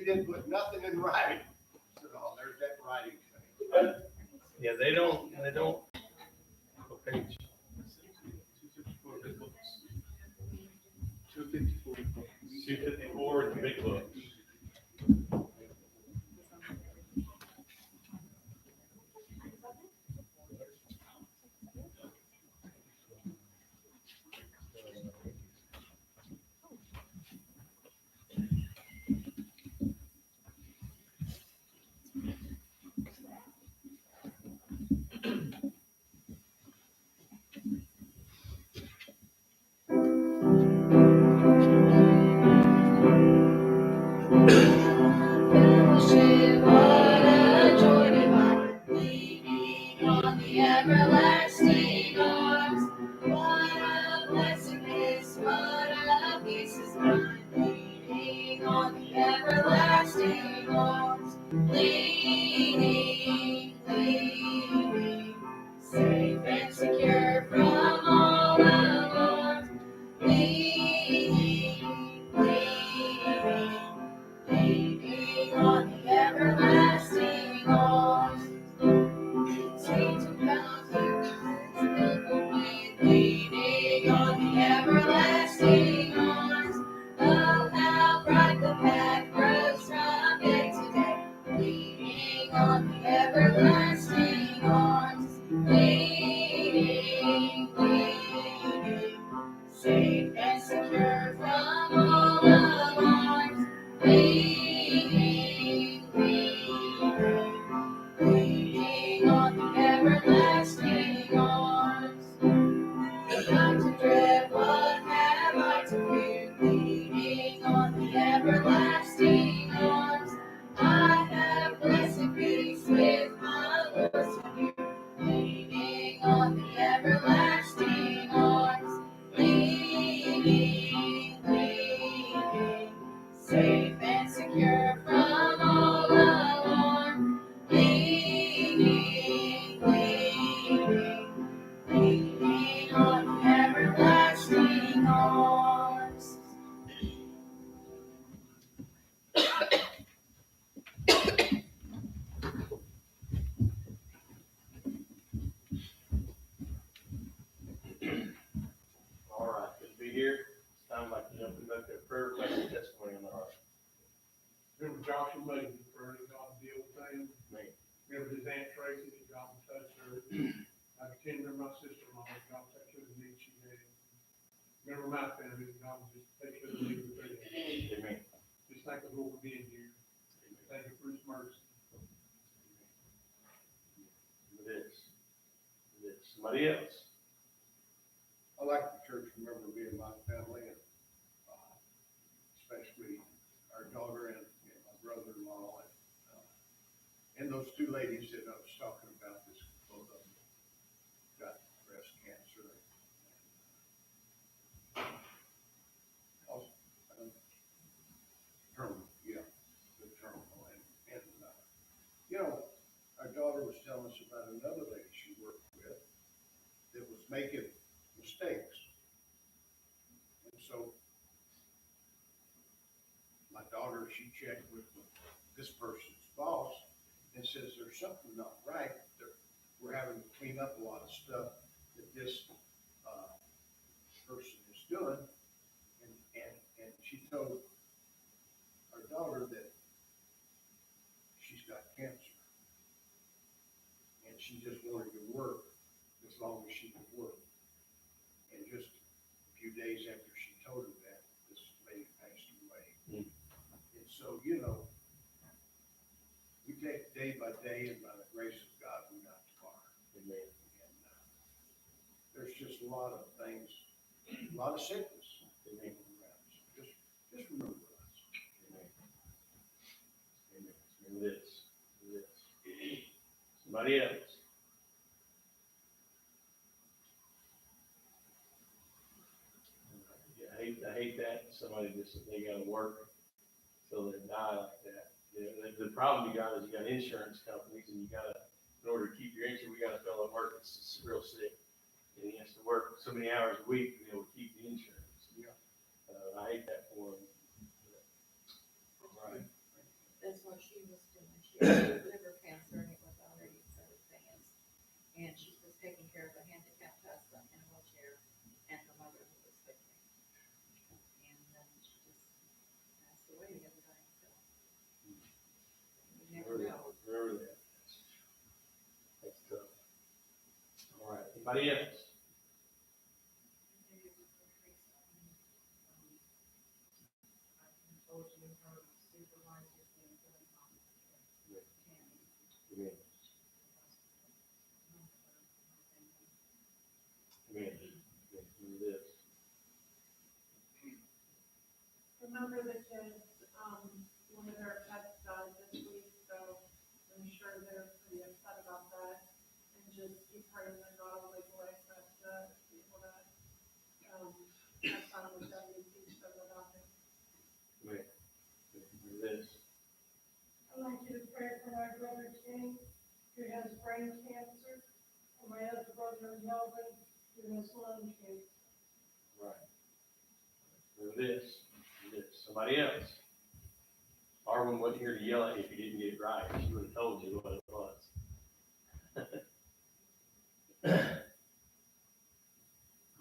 didn't put nothing in writing. I said, oh, there's that writing thing. Yeah, they don't, what page? 254. 254 is the big books. Fellowship, what a joy divine, leaning on the everlasting arms. What a blessedness, what a peace is mine, leaning on the everlasting arms. Leaning, safe and secure from all alarms. Leaning, leaning on the everlasting arms. Streets of mountains filled with leaning on the everlasting arms. Oh, how bright the path grows from day to day, leaning on the everlasting arms. Leaning, safe and secure from all alarms. Leaning, leaning on the everlasting arms. Not to dread, what have I to fear? Leaning on the everlasting arms. I have blessed peace with my Lord here. Leaning on the everlasting arms. Leaning, safe and secure from all alarm. Leaning, leaning on the everlasting arms. All right, good to be here. It's time like to jump into the prayer request and testimony on the heart. Remember Joshua Mayhew, for God to deal with him. Me. Remember his Aunt Tracy, that God would touch her. I continue to remember my sister-in-law, that God would take care of the needs she had. Remember my family, that God would just take care of the needs of their needs. Amen. Just thank the Lord for being here. Thank you for his mercy. Somebody else? I like the church, remember being my family, and especially our daughter and my brother-in-law, and those two ladies that I was talking about, this, both of them got breast cancer. Terminal, yeah, the terminal, and you know, our daughter was telling us about another lady she worked with that was making mistakes. And so my daughter, she checked with this person's boss and says, there's something not right. We're having to clean up a lot of stuff that this person is doing. And she told our daughter that she's got cancer. And she just wanted to work as long as she could work. And just a few days after she told her that, this lady passed away. Mm. And so, you know, we take day by day, and by the grace of God, we got far. Amen. And there's just a lot of things, a lot of sickness. Amen. Just remember us. Amen. Amen. Remember this. Somebody else? Yeah, I hate that. Somebody just, they gotta work till they die like that. Yeah, the problem you got is you got insurance companies, and you gotta, in order to keep your insurance, we got a fellow at work that's real sick. And he has to work so many hours a week to be able to keep the insurance. Yeah. I hate that for him. Right. She had liver cancer and it was already so advanced. And she was taking care of a handicapped husband in a wheelchair and her mother who was sick. And then she just passed away the other day, so. You never know. Remember that. That's tough. All right, anybody else? I told you her supervisor's name, Tammy. Amen. Amen. Remember this. Remember the kids, one of their pets died this week, so I'm sure they're pretty upset about that. And just keep praying that God will make a way for us to be able to, have fun with them and teach them about it. Amen. Remember this. I'd like you to pray for my brother King, who has brain cancer, and my other brother Melvin, who has lung cancer. Right. Remember this. Remember this. Somebody else. Arwen wasn't here to yell at you if you didn't get it right. She would have told you what it was.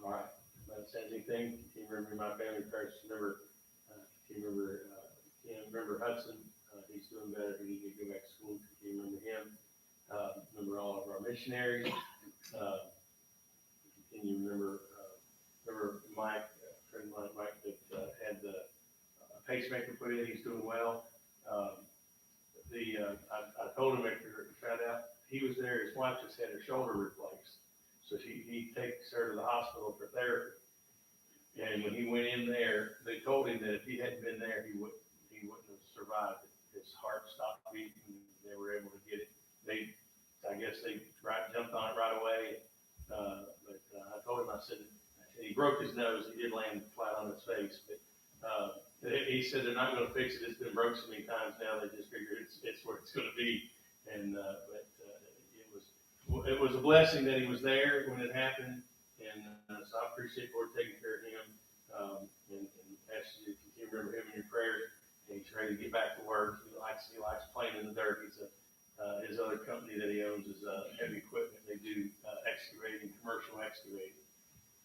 All right. That says anything. Continue remembering my family prayers. Remember Hudson. He's doing better. He needs to go back to school. Continue remember him. Remember all of our missionaries. Continue remember Mike, friend of mine, Mike, that had the pacemaker put in. He's doing well. I told him after I found out he was there, his wife just had her shoulder replaced. So he takes her to the hospital for therapy. And when he went in there, they told him that if he hadn't been there, he wouldn't have survived it. His heart stopped beating. They were able to get it. I guess they jumped on it right away. But I told him, I said, he broke his nose. He did land flat on his face, but he said they're not going to fix it. It's been broke so many times now. They just figured it's where it's going to be. And it was a blessing that he was there when it happened. And so I appreciate the Lord taking care of him. And ask you to continue to remember him in your prayers. And he's ready to get back to work. He likes playing in the dirt. His other company that he owns is heavy equipment. They do excavating, commercial excavating.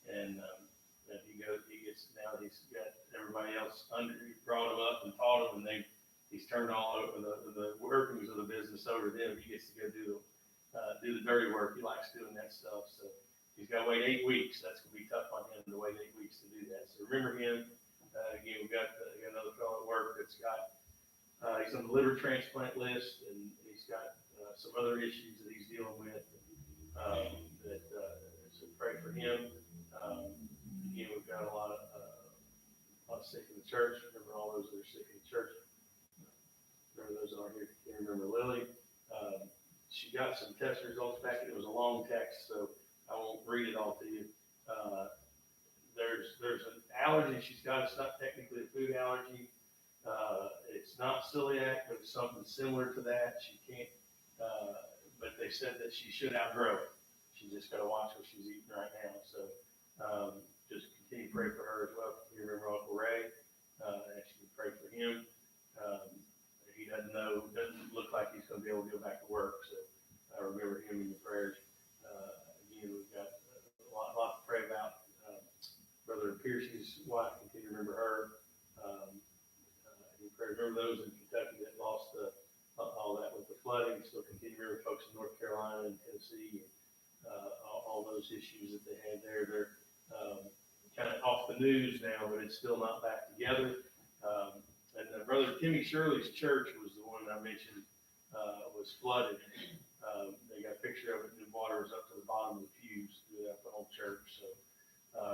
And now he's got everybody else under. He brought him up and taught him, and he's turned all over the workings of the business over to them. He gets to go do the dirty work. He likes doing that stuff. So he's got to wait 8 weeks. That's going to be tough on him to wait 8 weeks to do that. So remember him. Again, we've got another fellow at work that's got, he's on the liver transplant list, and he's got some other issues that he's dealing with. So pray for him. Again, we've got a lot of sick in the church. Remember all those that are sick in the church. Remember those that aren't here. Remember Lily. She got some test results back. It was a long text, so I won't read it all to you. There's an allergy she's got. It's not technically a food allergy. It's not celiac, but it's something similar to that. She can't, but they said that she should outgrow it. She just got to watch what she's eating right now. So just continue to pray for her as well. You remember Uncle Ray. Actually pray for him. He doesn't look like he's going to be able to go back to work. So remember him in your prayers. Again, we've got a lot to pray about. Brother Piercy's wife, continue to remember her. Remember those in Kentucky that lost all that with the flooding. Still continue to remember folks in North Carolina and Tennessee, all those issues that they had there. They're kind of off the news now, but it's still not back together. And Brother Timmy Shirley's church was the one I mentioned was flooded. They got a picture of it, and the water was up to the bottom of the pews throughout the whole church. So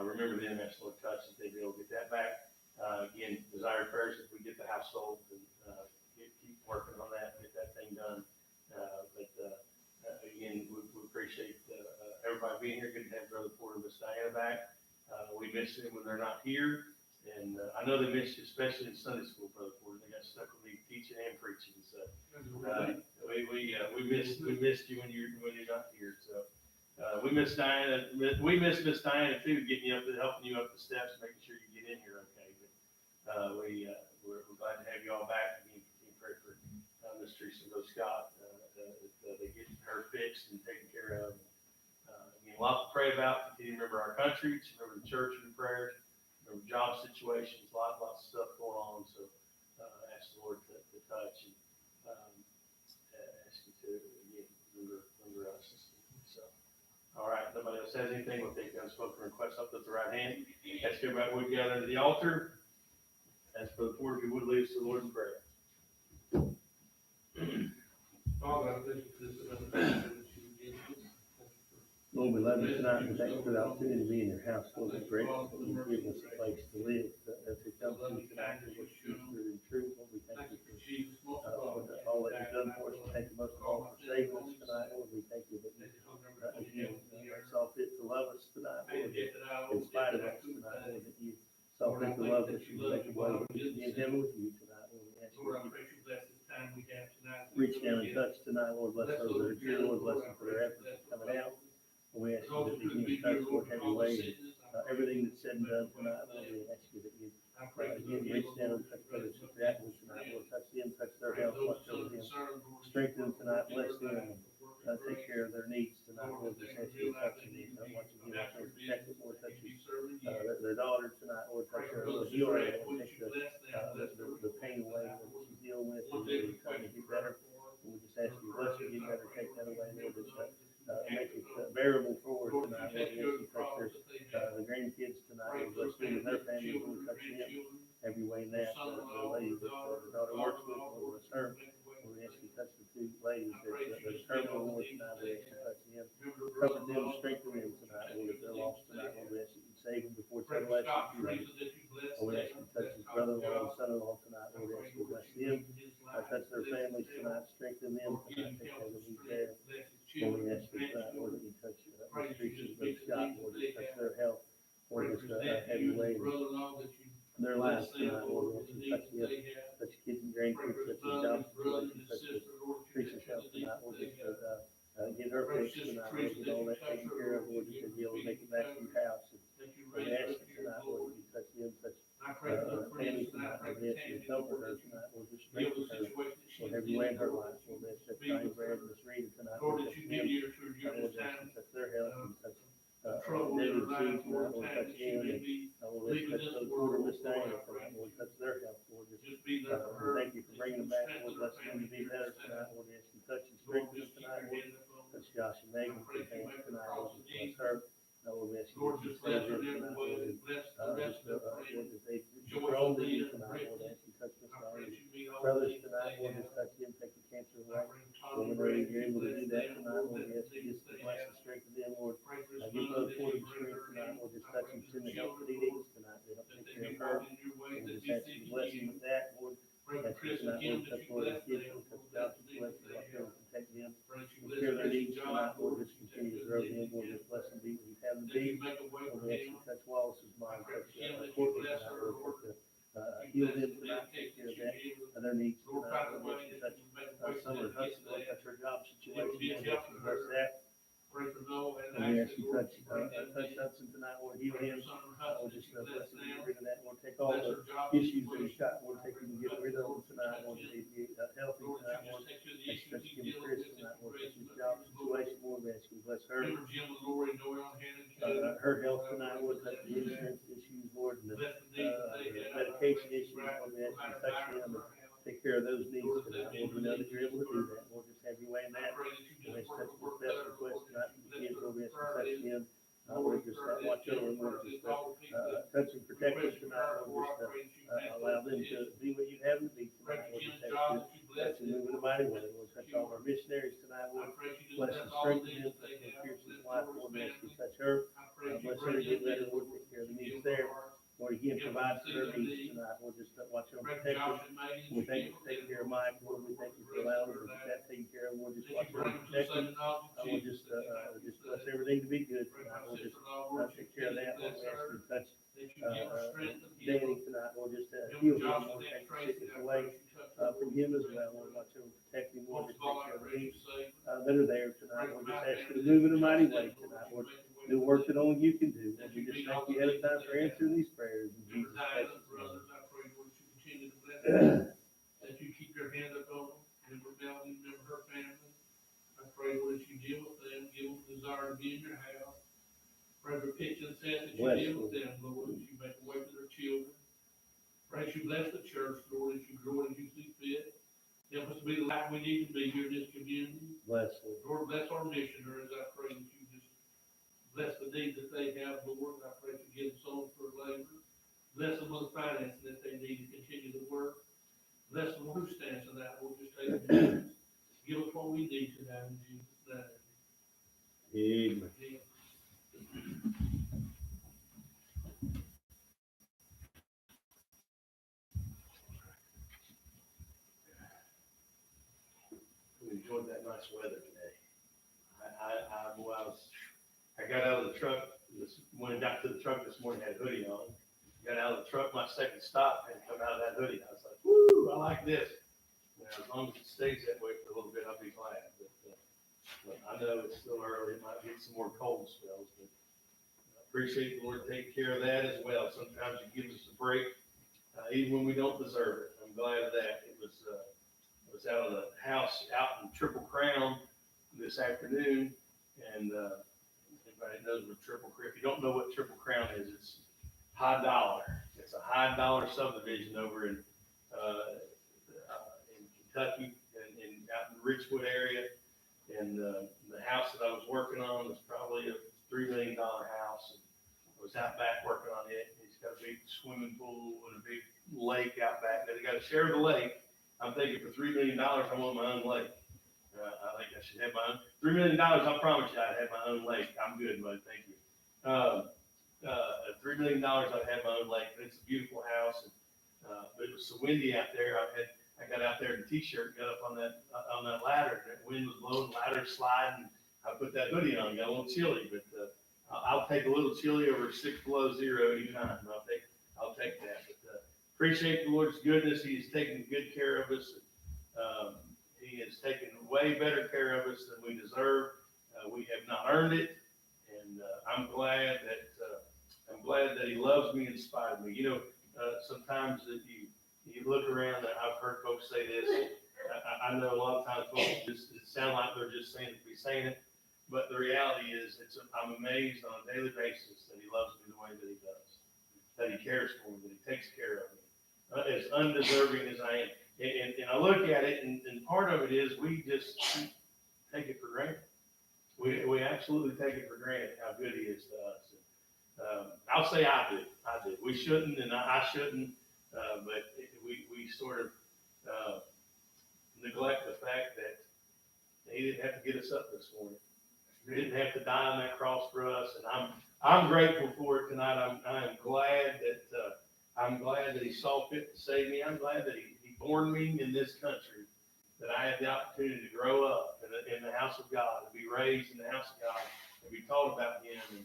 remember them, that's Lord touch that they be able to get that back. Again, desire prayers if we get the house sold and keep working on that, get that thing done. Again, we appreciate everybody being here. Good to have Brother Porter and Miss Diana back. We miss them when they're not here. And I know they missed you, especially in Sunday school, Brother Porter. They got stuck with me teaching and preaching. So we missed you when you're not here. So we miss Diana. We miss Miss Diana too, getting you up, helping you up the steps, making sure you get in here okay. But we're glad to have you all back. Again, pray for Miss Teresa and Brother Scott. pray about. Continue to remember our country, remember the church in your prayers, remember job situations, lots of stuff going on. So ask the Lord to touch and ask you to, again, remember us. So, all right, nobody else has anything, we'll take unspoken requests up with the right hand. Ask everybody would gather to the altar. As for the board, if you would lead us to the Lord in prayer. Father, I thank you for this another time that you give us. Lord, we love you tonight, and thank you for the opportunity to be in your house. Lord, we're grateful that you've given us a place to live, to come to you tonight, and worship you through and truth. Lord, we thank you for all that you've done for us. We thank you most of all for saving us tonight. Lord, we thank you that you, again, saw fit to love us tonight, Lord, in spite of us tonight, Lord, that you saw fit to love us, you make a way that we can be in heaven with you tonight, Lord. We ask you Lord, I to pray you bless this time we have tonight. reach down and touch tonight, Lord, bless those that are here, Lord, bless them for their efforts coming out. We ask you that you touch, Lord, have your way, everything that's said and done tonight, Lord, we ask you that you, again, reach down and touch brothers and sisters tonight, Lord, touch them, touch their health, watch over them, strengthen them tonight, bless them, and take care of their needs tonight, Lord, just ask you to touch them, watch them, watch them, protect them, Lord, touch their daughter tonight, Lord, touch her, Lord, heal her, Lord, take the pain away that she's dealing with, and really trying to get better. We just ask you, bless her, get better, take that away, Lord, just make it bearable for her tonight, Lord, we ask you to touch the grandkids tonight, Lord, bless them and their families, Lord, touch them every way in that, the lady that the daughter works with, Lord, bless her. Lord, we ask you to touch the two ladies that are terminal, Lord, tonight, we ask you to touch them, comfort them, strengthen them tonight, Lord, if they're lost tonight, Lord, we ask you to save them before everlasting future. Lord, we ask you to touch his brother-in-law and son-in-law tonight, Lord, we ask you to bless them, touch their families tonight, strengthen them tonight, take care of the needs there. Lord, we ask you tonight, Lord, that you touch Miss Teresa, Brother Scott, Lord, that you touch their health, Lord, just have your way in their lives tonight, Lord, we ask you to touch them, touch kids and grandkids, touch the job situation, touch Teresa's health tonight, Lord, just get her fixed tonight, Lord, get all that taken care of, Lord, just to be able to make it back to your house. And we ask you tonight, Lord, that you touch them, touch Tammy tonight, Lord, we ask you to comfort her tonight, Lord, just strengthen her, Lord, have your way in her life, Lord, we ask you to touch Johnny Brad and Miss Rita tonight, Lord, touch them, Lord, we ask you to touch their health, and touch David and Sue tonight, Lord, touch him, and Lord, we ask you to touch Porter and Miss Diana tonight, Lord, touch their health, Lord, just we thank you for bringing them back, Lord, bless them to be better tonight, Lord, we ask you to touch and strengthen them tonight, Lord, touch Josh and Megan for the family tonight, Lord, just bless her. Lord, we ask you to save them tonight, Lord, Lord, that they grow to you tonight, Lord, ask you to touch Miss Diana's brothers tonight, Lord, just touch them, take the cancer away. Lord, we know you're able to do that tonight, Lord, we ask you just to bless and strengthen them, Lord. Give Brother Porter the strength tonight, Lord, just touch him, send the help that he needs tonight, to help take care of her. And we just ask you to bless him with that, Lord. Ask you tonight, Lord, touch Lord, the kids, Lord, touch job situations, watch them, protect them. Take care of their needs tonight, Lord, just continue to grow them, Lord, just bless them, be what you have them be. Lord, we ask you to touch Wallace's mind, touch Courtney tonight, Lord, heal them tonight, take care of that, and their needs tonight, Lord, we ask you to touch Summer Hudson, Lord, touch her job situation, Lord, we ask you to bless that. And we ask you to touch Hudson tonight, Lord, heal him, Lord, just bless him, get rid of that, Lord, take all the issues that he's got, Lord, take him and get rid of them tonight, Lord, be healthy tonight, Lord, ask you to touch Kim Chris tonight, Lord, touch his job situation, Lord, we ask you to bless her, her health tonight, Lord, touch the insurance issues, Lord, and the medication issues, Lord, we ask you to touch them and take care of those needs tonight, Lord, we know that you're able to do that, Lord, just have your way in that. We ask you to touch the best request tonight from the kids, Lord, we ask you to touch them, Lord, just watch over them, Lord, just touch and protect them tonight, Lord, just allow them to be what you have them to be tonight, Lord, just have you touch and move in a mighty way, Lord, touch all our missionaries tonight, Lord, bless and strengthen them, touch Pierce's wife, Lord, we ask you to touch her, bless her to get better, Lord, take care of the needs there. Lord, again, provide for their needs tonight. Lord, just watch over and protect them. We thank you for taking care of Mike. Lord, we thank you for allowing him to get that taken care of. Lord, just watch over and protect him. Lord, just bless everything to be good tonight. Lord, just take care of that. Lord, we ask you to touch Danny tonight. Lord, just heal him. Lord, take the sickness away from him as well. Lord, watch over and protect him. Lord, just take care of the needs that are there tonight. Lord, just ask you to move in a mighty way tonight. Lord, do work that only you can do. Lord, we just thank you ahead of time for answering these prayers in Jesus' precious name. I pray, Lord, you continue to bless them, that you keep your hand up on them, remember Melanie, remember her family. I pray, Lord, that you deal with them, give them the desire to be in your house. church, Lord, as you grow it as you see fit. Help us to be the light we need to be here in this community. Bless Lord. Lord, bless our missionaries. I pray that you just bless the needs that they have, Lord. I pray that you give them souls for labor. Bless them with the financing that they need to continue the work. Bless them who stands in that. We'll just take them. Give us what we need tonight in Jesus' name. Amen. Amen. We enjoyed that nice weather today. I got out of the truck, when I got to the truck this morning, had a hoodie on. Got out of the truck, my second stop, and come out of that hoodie. I was like, woo, I like this. Now, as long as it stays that way for a little bit, I'll be glad. But I know it's still early, it might get some more cold spells, but I appreciate the Lord taking care of that as well. Sometimes He gives us a break, even when we don't deserve it. I'm glad of that. It was out of the house out in Triple Crown this afternoon, and anybody knows what Triple Crown, if you don't know what Triple Crown is, it's high dollar. It's a high dollar subdivision over in Kentucky and out in the Richwood area. And the house that I was working on was probably a $3 million house. And I was out back working on it. It's got a big swimming pool and a big lake out back. They got to share the lake. I'm thinking for $3 million, I want my own lake. I think I should have my own. $3 million, I promise you I'd have my own lake. I'm good, bud. Thank you. $3 million, I'd have my own lake. It's a beautiful house. And, but it was so windy out there. I got out there in a t-shirt, got up on that ladder, and the wind was blowing, ladder sliding. I put that hoodie on, got a little chilly, but I'll take a little chilly over 6 below zero anytime. I'll take that. But appreciate the Lord's goodness. He has taken good care of us. He has taken way better care of us than we deserve. We have not earned it, and I'm glad that He loves me in spite of me. You know, sometimes that you look around, and I've heard folks say this. I know a lot of times folks just sound like they're just saying it to be saying it, but the reality is, I'm amazed on a daily basis that He loves me the way that He does, that He cares for me, that He takes care of me, as undeserving as I am. And I look at it, and part of it is we just take it for granted. We absolutely take it for granted how good He is to us. I'll say I do. We shouldn't, and I shouldn't. But we sort of neglect the fact that He didn't have to get us up this morning. He didn't have to die on that cross for us, and I'm grateful for it tonight. I'm glad that He saw fit to save me. I'm glad that He born me in this country, that I had the opportunity to grow up in the house of God, to be raised in the house of God, and be taught about Him. And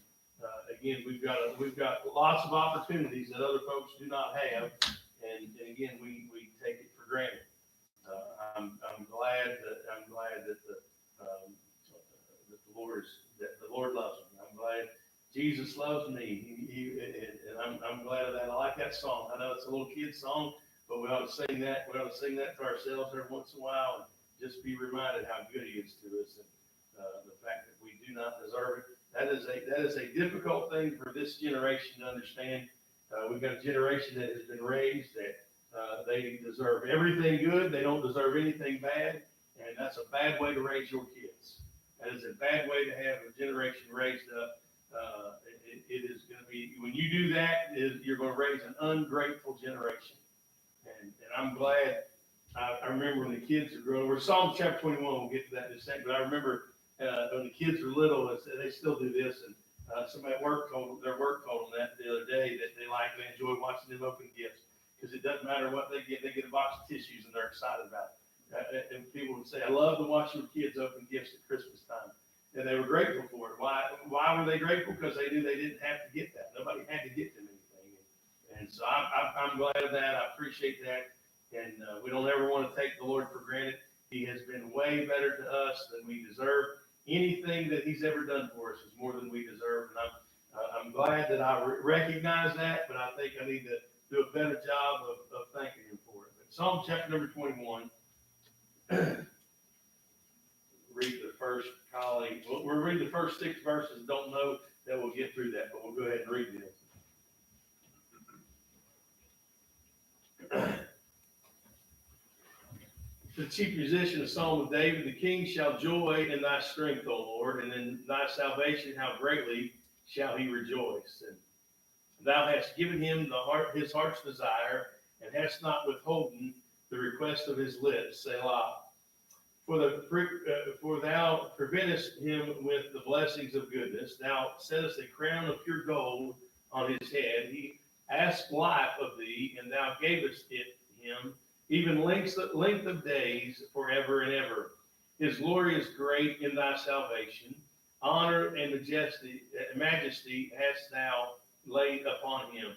again, we've got lots of opportunities that other folks do not have. And again, we take it for granted. I'm glad that the Lord loves me. I'm glad Jesus loves me. And I'm glad of that. I like that song. I know it's a little kid song, but we ought to sing that. We ought to sing that to ourselves every once in a while, and just be reminded how good He is to us, and the fact that we do not deserve it. That is a difficult thing for this generation to understand. We've got a generation that has been raised that they deserve everything good. They don't deserve anything bad. And that's a bad way to raise your kids. That is a bad way to have a generation raised up. It is going to be, when you do that, you're going to raise an ungrateful generation. And I'm glad. I remember when the kids are growing. We're Psalm chapter 21. We'll get to that in a second. But I remember when the kids were little, they still do this. And somebody at work told them that the other day, that they enjoy watching them open gifts, because it doesn't matter what they get a box of tissues and they're excited about it. And people would say, I love to watch your kids open gifts at Christmas time. And they were grateful for it. Why were they grateful? Because they knew they didn't have to get that. Nobody had to get them anything. And so I'm glad of that. I appreciate that. And we don't ever want to take the Lord for granted. He has been way better to us than we deserve. Anything that He's ever done for us is more than we deserve. And I'm glad that I recognize that, but I think I need to do a better job of thanking Him for it. But Psalm chapter number 21. Read the first colleague. We'll read the first 6 verses. Don't know that we'll get through that, but we'll go ahead and read this. the chief musician, a psalm of David, the king shall joy in thy strength, O Lord, and in thy salvation how greatly shall he rejoice. And thou hast given him his heart's desire, and hast not withholden the request of his lips. Selah. For thou preventest him with the blessings of goodness. Thou settest a crown of pure gold on his head. He asked life of thee, and thou gavest it him, even length of days forever and ever. His glory is great in thy salvation. Honor and majesty hast thou laid upon him.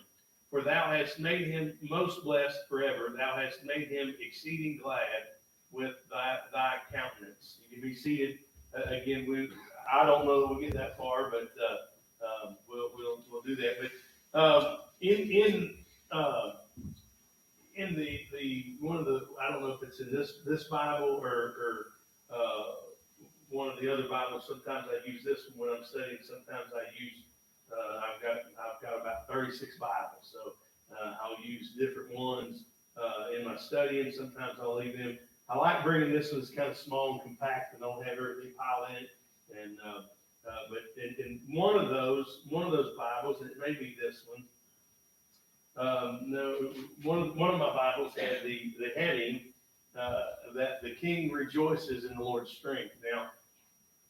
For thou hast made him most blessed forever. Thou hast made him exceeding glad with thy countenance. You can be seated. Again, I don't know that we'll get that far, but we'll do that. But in the one of the, I don't know if it's in this Bible or one of the other Bibles. Sometimes I use this one when I'm studying. Sometimes I use I've got about 36 Bibles, so I'll use different ones in my studying. Sometimes I'll leave them. I like bringing this one. It's kind of small and compact and don't have everything piled in it. And but in one of those Bibles, and it may be this one. No, one of my Bibles had the heading that the king rejoices in the Lord's strength. Now,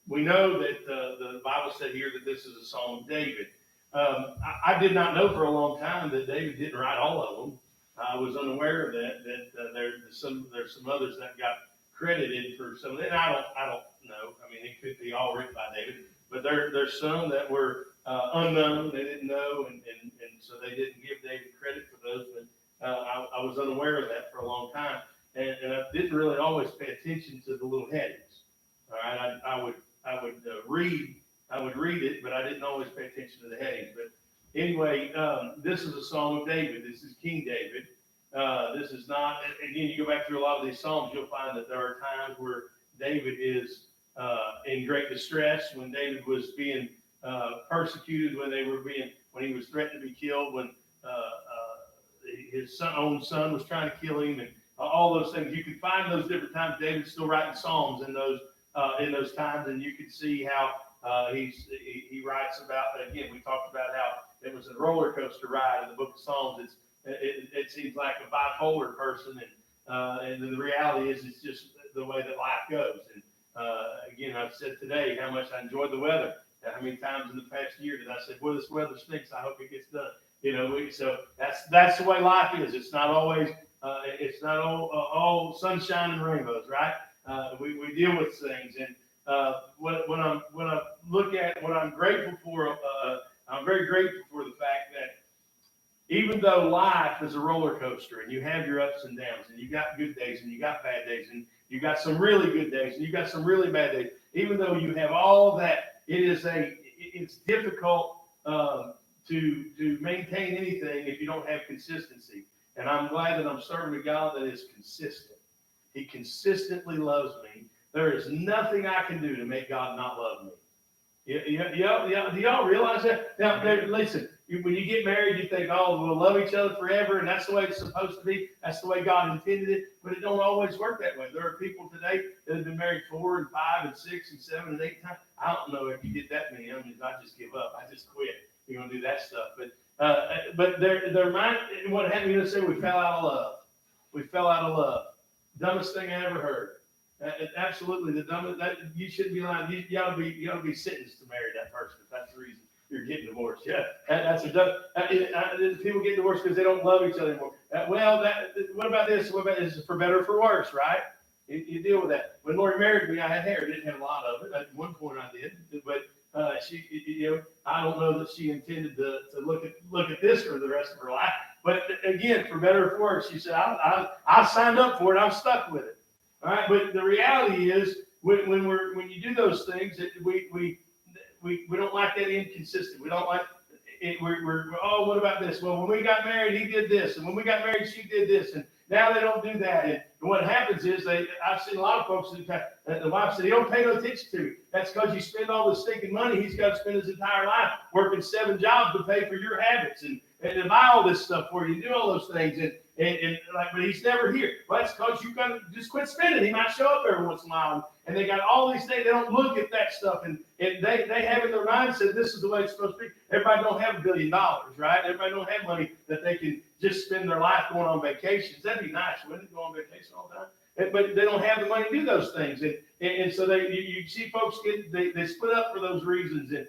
we know that the Bible said here that this is a Psalm of David. I did not know for a long time that David didn't write all of them. I was unaware of that. There's some others that got credited for some of it. I don't know. I mean, it could be all written by David, but there's some that were unknown. They didn't know, and so they didn't give David credit for those. But I was unaware of that for a long time, and I didn't really always pay attention to the little headings. All right, I would read it, but I didn't always pay attention to the headings. But anyway, this is a Psalm of David. This is King David. This is not, again, you go back through a lot of these Psalms, you'll find that there are times where David is in great distress, when David was being persecuted, when he was threatened to be killed, when his own son was trying to kill him, and all those things. You can find those different times. David's still writing Psalms in those times, and you can see how he writes about, again, we talked about how it was a roller coaster ride in the book of Psalms. It seems like a bipolar person, and the reality is it's just the way that life goes. And again, I've said today how much I enjoyed the weather. How many times in the past year did I say, "Boy, this weather stinks. I hope it gets done." So that's the way life is. It's not always all sunshine and rainbows, right? We deal with things, and when I look at what I'm grateful for, I'm very grateful for the fact that even though life is a roller coaster and you have your ups and downs, and you got good days and you got bad days, and you got some really good days and you got some really bad days, even though you have all that, it's difficult to maintain anything if you don't have consistency. And I'm glad that I'm serving a God that is consistent. He consistently loves me. There is nothing I can do to make God not love me. Do y'all realize that? Now, listen, when you get married, you think, oh, we'll love each other forever, and that's the way it's supposed to be. That's the way God intended it, but it don't always work that way. There are people today that have been married 4 and 5 and 6 and 7 and 8 times. I don't know if you get that many. I mean, I just give up. I just quit. You're going to do that stuff. But what happened, you know, say we fell out of love. We fell out of love. Dumbest thing I ever heard. Absolutely the dumbest. You shouldn't be lying. You ought to be sentenced to marry that person if that's the reason you're getting divorced. Yeah, that's a dumb. People get divorced because they don't love each other anymore. What about this? What about this? For better or for worse, right? You deal with that. When Lori married me, I had hair. Didn't have a lot of it. At one point, I did, but she, I don't know that she intended to look at this for the rest of her life. But again, for better or for worse, she said, I signed up for it. I'm stuck with it. All right, but the reality is, when you do those things, we don't like that inconsistent. We don't like it. Oh, what about this? Well, when we got married, he did this, and when we got married, she did this, and now they don't do that. And what happens is I've seen a lot of folks that the wife said, "He don't pay no attention to you." That's because you spend all this stinking money. He's got to spend his entire life working 7 jobs to pay for your habits and to buy all this stuff for you, do all those things. and like, but he's never here. Well, that's because you got to just quit spending. He might show up every once in a while, and they got all these things. They don't look at that stuff, and they have in their mindset this is the way it's supposed to be. Everybody don't have $1 billion, right? Everybody don't have money that they can just spend their life going on vacations. That'd be nice, wouldn't it? Go on vacation all the time. But they don't have the money to do those things, and so you see folks they split up for those reasons, and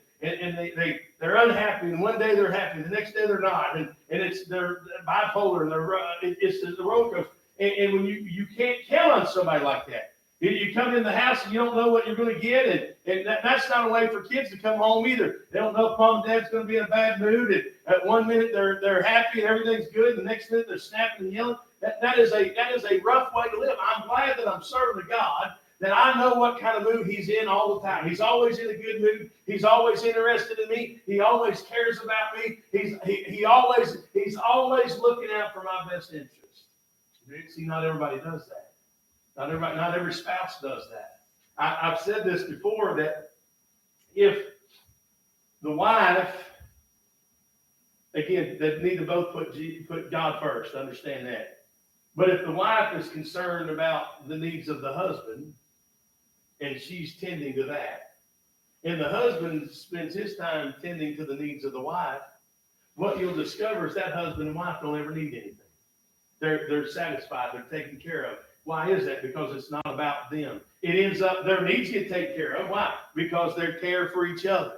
they're unhappy, and one day they're happy, the next day they're not, and they're bipolar, and it's the roller coaster, and when you can't count on somebody like that. You come in the house and you don't know what you're going to get, and that's not a way for kids to come home either. They don't know if mom and dad's going to be in a bad mood, and at one minute they're happy and everything's good, and the next minute they're snapping and yelling. That is a rough way to live. I'm glad that I'm serving a God that I know what kind of mood he's in all the time. He's always in a good mood. He's always interested in me. He always cares about me. He's always looking out for my best interest. See, not everybody does that. Not every spouse does that. I've said this before, that if the wife, again, they need to both put God first, understand that. But if the wife is concerned about the needs of the husband, and she's tending to that, and the husband spends his time tending to the needs of the wife, what you'll discover is that husband and wife don't ever need anything. They're satisfied, they're taken care of. Why is that? Because it's not about them. It ends up, their needs get taken care of. Why? Because they care for each other.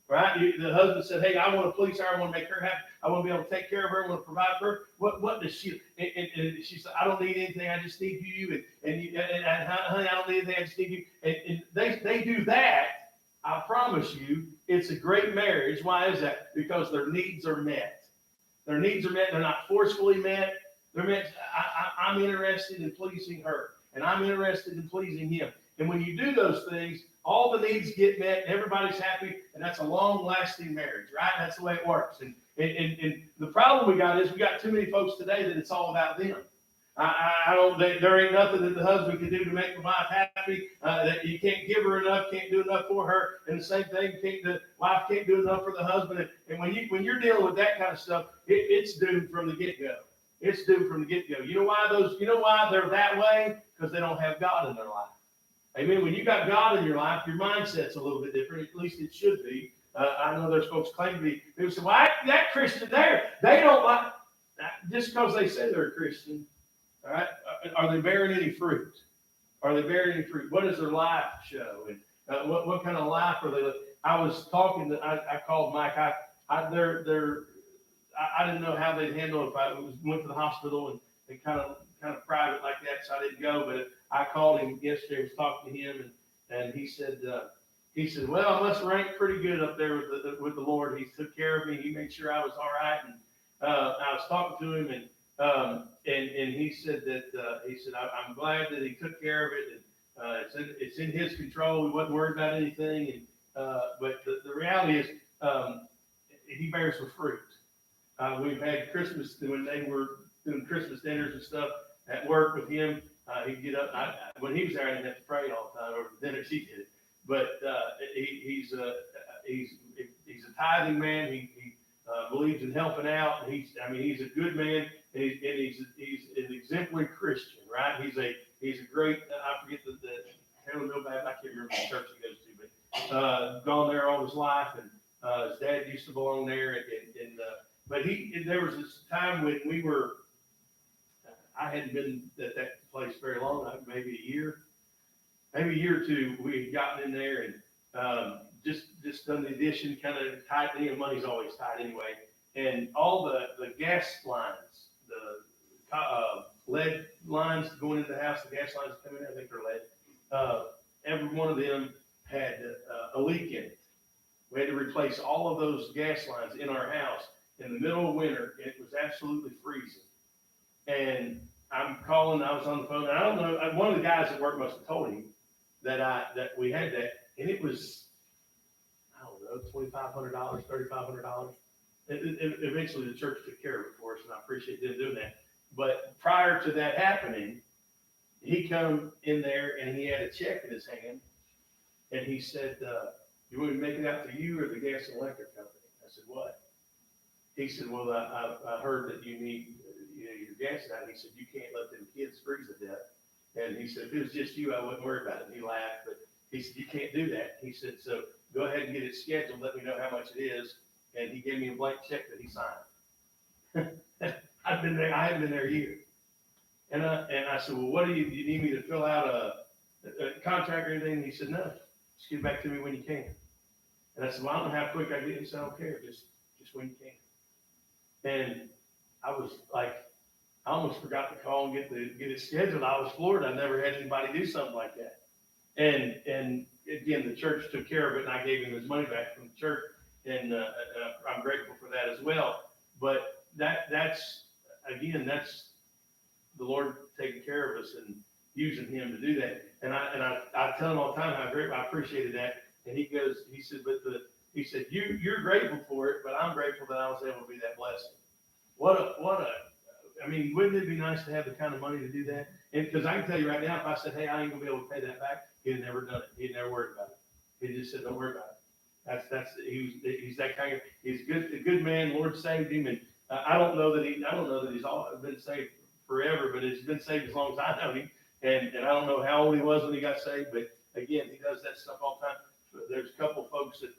Right? The husband said, hey, I want to please her. I want to make her happy. I want to be able to take care of her. I want to provide for her. What does she, and she said, I don't need anything. I just need you. And honey, I don't need anything. I just need you. And they do that. I promise you, it's a great marriage. Why is that? Because their needs are met. Their needs are met. They're not forcefully met. They're meant, I'm interested in pleasing her, and I'm interested in pleasing him. And when you do those things, all the needs get met, and everybody's happy, and that's a long-lasting marriage, right? That's the way it works. And the problem we got is we got too many folks today that it's all about them. There ain't nothing that the husband can do to make the wife happy. That you can't give her enough, can't do enough for her, and the same thing, the wife can't do enough for the husband. And when you're dealing with that kind of stuff, it's doomed from the get-go. It's due from the get-go. You know why they're that way? Because they don't have God in their life. Amen. When you got God in your life, your mindset's a little bit different. At least it should be. I know there's folks claim to be. People say, well, that Christian there, they don't like, just because they say they're a Christian, all right? Are they bearing any fruit? Are they bearing any fruit? What does their life show? And what kind of life are they living? I was talking I called Mike. I didn't know how they'd handle it if I went to the hospital and kind of private like that, so I didn't go. But I called him yesterday, was talking to him, and he said, well, I must rank pretty good up there with the Lord. He took care of me. He made sure I was all right. And I was talking to him, and he said I'm glad that he took care of it. And it's in his control. We wasn't worried about anything. But the reality is, he bears the fruit. We've had Christmas, when they were doing Christmas dinners and stuff at work with him. He'd get up. When he was there, I didn't have to pray all the time over the dinners. He did it. But he's a tithing man. He believes in helping out. He's a good man, and he's an exemplary Christian, right? He's a great. I forget the Harold Millbad. I can't remember the church he goes to, but gone there all his life, and his dad used to belong there, but there was this time when I hadn't been at that place very long, maybe a year or two. We had gotten in there and just done the addition, kind of tight. Money's always tight anyway. And all the gas lines, the lead lines going into the house, the gas lines coming in, I think they're lead. Every one of them had a leak in it. We had to replace all of those gas lines in our house. In the middle of winter, it was absolutely freezing. And I'm calling, I was on the phone, and I don't know, one of the guys at work must have told him that we had that, and it was, I don't know, $2,500, $3,500. Eventually the church took care of it for us, and I appreciate them doing that. But prior to that happening, he come in there and he had a check in his hand, and he said, you want me to make it out to you or the gas and electric company? I said, what? he said, well, I heard that you need, your gas out. He said, you can't let them kids freeze to death. And he said, if it was just you, I wouldn't worry about it. And he laughed, but he said, you can't do that. He said, so go ahead and get it scheduled. Let me know how much it is. And he gave me a blank check that he signed. I've been there. I haven't been there a year. And I said, well, what do you need me to fill out a contract or anything? And he said, no, just get back to me when you can. And I said, well, I don't know how quick I get. He said, I don't care. Just when you can. And I was like, I almost forgot to call and get it scheduled. I was floored. I never had anybody do something like that. And again, the church took care of it, and I gave him his money back from the church, and I'm grateful for that as well. But that's the Lord taking care of us and using him to do that. And I tell him all the time how great I appreciated that. And he said, you're grateful for it, but I'm grateful that I was able to be that blessing. I mean, wouldn't it be nice to have the kind of money to do that? And because I can tell you right now, if I said, hey, I ain't gonna be able to pay that back, he'd have never done it. He'd never worried about it. He just said, don't worry about it. He's that kind of, he's a good man. Lord saved him. And I don't know that he's all been saved forever, but he's been saved as long as I know him. And I don't know how old he was when he got saved, but again, he does that stuff all the time. There's a couple of folks that,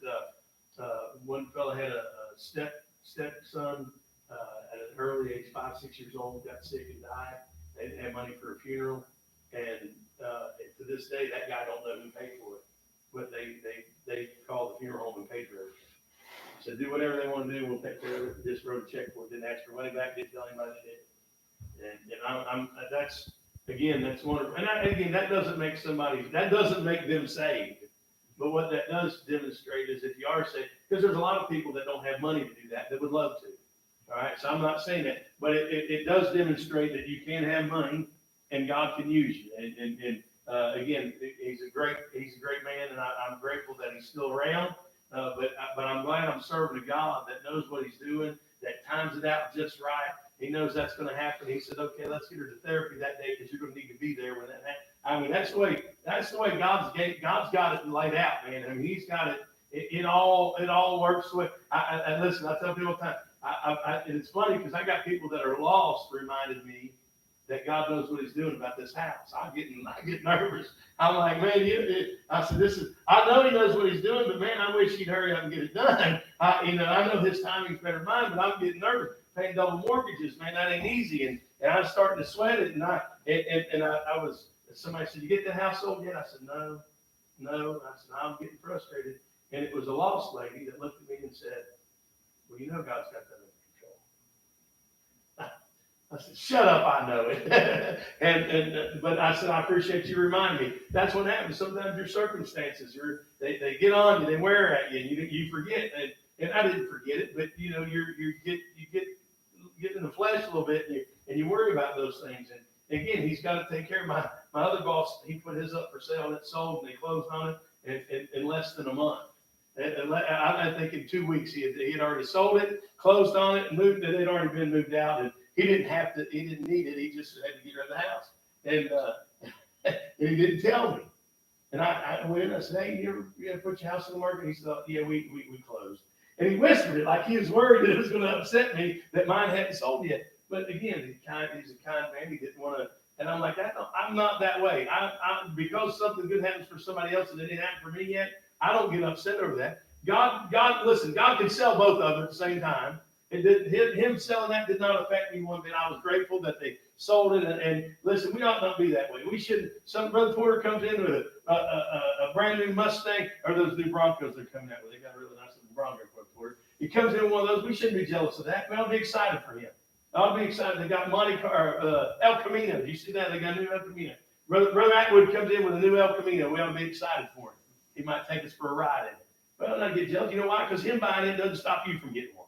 one fellow had a stepson, at an early age, 5, 6 years old, got sick and died. They didn't have money for a funeral. And, to this day, that guy don't know who paid for it, but they called the funeral home and paid for everything. So do whatever they want to do. We'll take care of it. Just wrote a check for it. Didn't ask for money back. Didn't tell anybody shit. And that's wonderful. And again, that doesn't make them saved. But what that does demonstrate is if you are saved, because there's a lot of people that don't have money to do that would love to. All right, so I'm not saying that, but it does demonstrate that you can have money and God can use you. And again, he's a great man, and I'm grateful that he's still around. But I'm glad I'm serving a God that knows what he's doing, that times it out just right. He knows that's going to happen. He said, okay, let's get her to therapy that day because you're going to need to be there when that happens. I mean, that's the way God's got it laid out, man. I mean, he's got it. It all works the way. Listen, I tell people all the time. And it's funny because I got people that are lost reminded me that God knows what he's doing about this house. I get nervous. I'm like, man, I said, I know he knows what he's doing, but man, I wish he'd hurry up and get it done. I know his timing's better than mine, but I'm getting nervous. Paying double mortgages, man, that ain't easy. And I'm starting to sweat it. Somebody said, you get the house sold yet? I said, no. I said, I'm getting frustrated. And it was a lost lady that looked at me and said, well, you know God's got that under control. I said, shut up, I know it. But I said, I appreciate you reminding me. That's what happens. Sometimes your circumstances, they get on you, they wear at you, and you forget. And I didn't forget it, but you get in the flesh a little bit, and you worry about those things. And again, he's got to take care of my other boss. He put his up for sale, and it sold, and they closed on it in less than a month. I think in 2 weeks he had already sold it, closed on it, and moved it. It had already been moved out, and he didn't need it. He just had to get rid of the house, and he didn't tell me. And I went and I said, hey, you ever put your house on the market? He said, oh, yeah, we closed. And he whispered it like he was worried that it was going to upset me that mine hadn't sold yet. But again, he's a kind man. He didn't want to. And I'm like, I'm not that way. Because something good happens for somebody else and it didn't happen for me yet, I don't get upset over that. Listen, God can sell both of them at the same time. Him selling that did not affect me one bit. I was grateful that they sold it. And listen, we ought not be that way. We shouldn't. Some Brother Porter comes in with a brand new Mustang, or those new Broncos they're coming out with. They got a really nice little Bronco Porter. He comes in with one of those. We shouldn't be jealous of that. We ought to be excited for him. I'll be excited. They got El Camino. Do you see that? They got a new El Camino. Brother Atwood comes in with a new El Camino. We ought to be excited for him. He might take us for a ride in it. Well, not get jealous. You know why? Because him buying it doesn't stop you from getting one.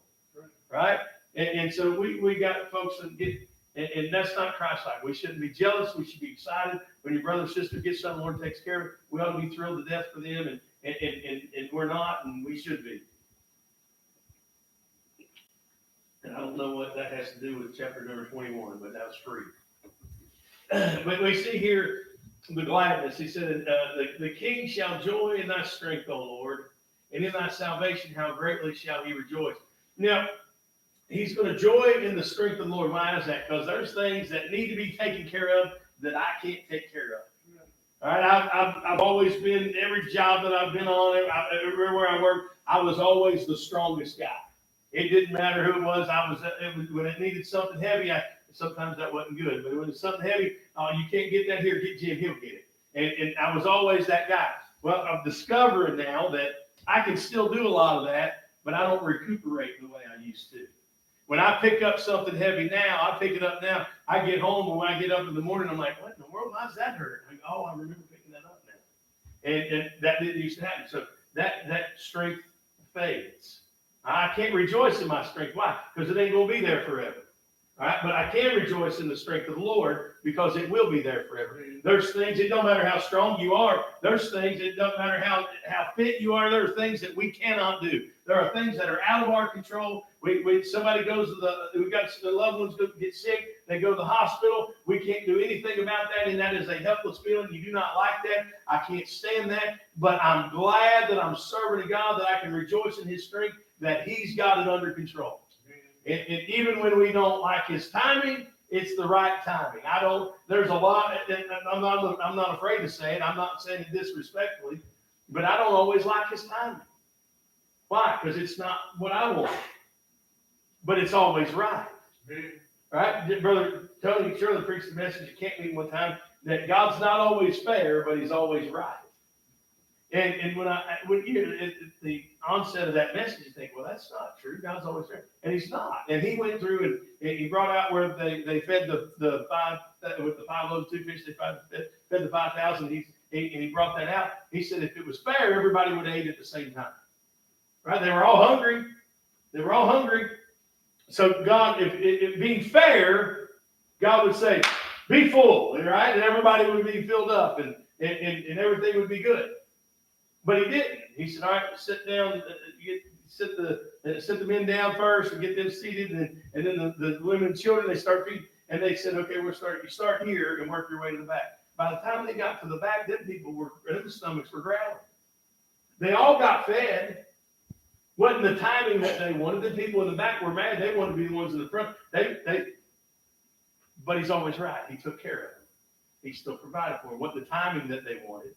Right? And so we got folks that get, and that's not Christ-like. We shouldn't be jealous. We should be excited. When your brother or sister gets something, the Lord takes care of it. We ought to be thrilled to death for them, and we're not, and we should be. And I don't know what that has to do with chapter number 21, but that was free. But we see here the gladness. He said, the king shall joy in thy strength, O Lord, and in thy salvation how greatly shall he rejoice. Now, he's going to joy in the strength of the Lord. Why is that? Because there's things that need to be taken care of that I can't take care of. All right, I've always been, every job that I've been on, everywhere I worked, I was always the strongest guy. It didn't matter who it was. When it needed something heavy, sometimes that wasn't good. But when it's something heavy, you can't get that here, get Jim, he'll get it. And I was always that guy. Well, I'm discovering now that I can still do a lot of that, but I don't recuperate the way I used to. When I pick up something heavy now, I pick it up now. I get home, and when I get up in the morning, I'm like, what in the world? Why does that hurt? I go, oh, I remember picking that up now. And that didn't used to happen. So that strength fades. I can't rejoice in my strength. Why? Because it ain't going to be there forever. All right, but I can rejoice in the strength of the Lord because it will be there forever. There's things, it don't matter how strong you are. There's things, it doesn't matter how fit you are. There are things that we cannot do. There are things that are out of our control. Somebody goes to we got the loved ones get sick. They go to the hospital. We can't do anything about that, and that is a helpless feeling. You do not like that. I can't stand that. But I'm glad that I'm serving a God that I can rejoice in His strength, that He's got it under control. And even when we don't like His timing, it's the right timing. There's a lot, and I'm not afraid to say it. I'm not saying it disrespectfully, but I don't always like His timing. Why? Because it's not what I want, but it's always right. Right? Brother Tony Shirley preached the message at camp meeting one time that God's not always fair, but He's always right. And when you at the onset of that message, you think, well, that's not true. God's always fair, and He's not. And He went through and He brought out where they fed the five with the 5 loaves, 2 fish. They fed the 5,000. And He brought that out. He said if it was fair, everybody would have ate at the same time. Right? They were all hungry. They were all hungry. So God, if being fair, God would say, be full, right? And everybody would be filled up and everything would be good. But He didn't. He said, all right, sit down, sit the men down first and get them seated. And then the women and children, they start feeding. And they said, okay, you start here and work your way to the back. By the time they got to the back, them stomachs were growling. They all got fed. Wasn't the timing that they wanted. The people in the back were mad. They wanted to be the ones in the front. But He's always right. He took care of them. He still provided for them. What the timing that they wanted,